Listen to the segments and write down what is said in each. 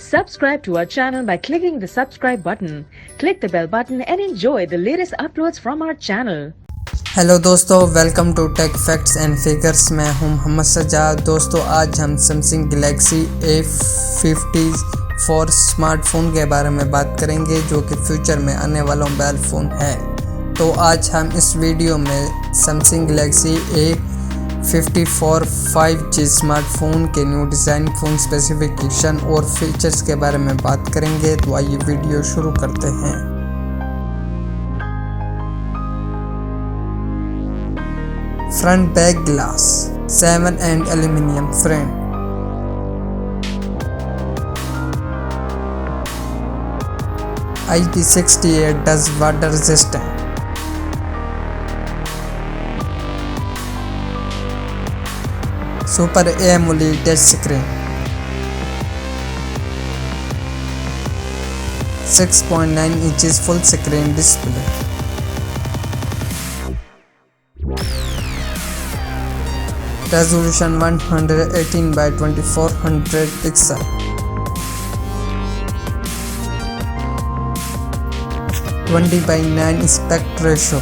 Subscribe to our channel by clicking the subscribe button. Click the bell button and enjoy the latest uploads from our channel. Hello दोस्तों, welcome to tech facts and figures. मैं हूं मोहम्मद सज्जाद। दोस्तों, आज हम Samsung Galaxy A54 smartphone के बारे में बात करेंगे, जो कि फ्यूचर में आने वाला मोबाइल फ़ोन है। तो आज हम इस वीडियो में Samsung Galaxy A54 5G smartphone के न्यू डिज़ाइन, फ़ोन स्पेसिफिकेशन और फीचर्स के बारे में बात करेंगे। तो आइए वीडियो शुरू करते हैं। Front back glass 7 and aluminum frame. IP68 does water resistant. Super AMOLED touch screen. 6.9 inches full screen display. Resolution 118 by 2400 pixel. (20 by 9 aspect ratio.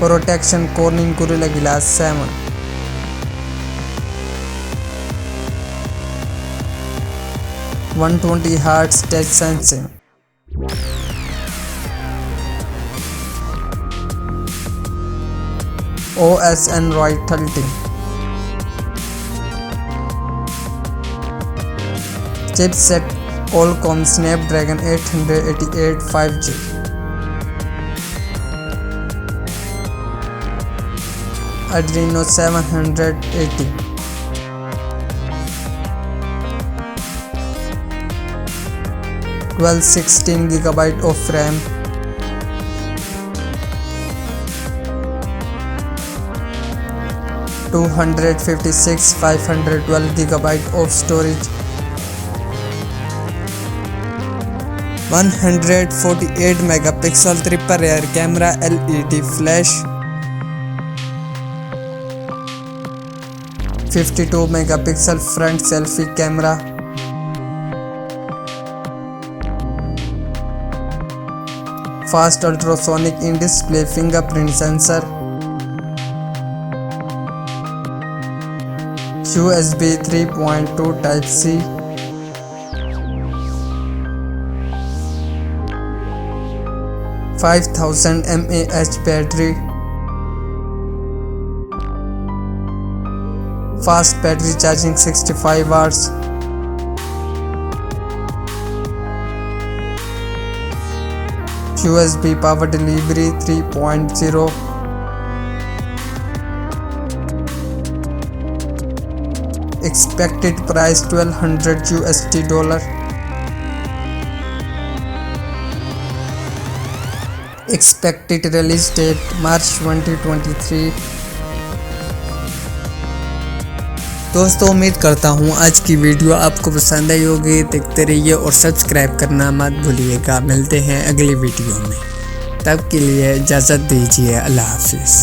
Protection Corning Gorilla Glass 7. (120 Hz touch sensing. OS Android 13. Chipset Qualcomm Snapdragon 888 5G. Adreno 780. Well, 16GB of RAM. (256 512GB of storage. 148 megapixel triple rear camera LED flash. 52 megapixel front selfie camera. Fast ultrasonic in-display fingerprint sensor. USB 3.2 Type-C. (5000 mAh battery. Fast battery charging 65 hours. USB power delivery 3.0. Expected price $1,200. Expected release date March 2023. दोस्तों, उम्मीद करता हूँ आज की video आपको पसंद आई होगी। देखते रहिए और सब्सक्राइब करना मत भूलिएगा। मिलते हैं अगली वीडियो में, तब के लिए इजाज़त दीजिए। अल्लाह हाफिज़।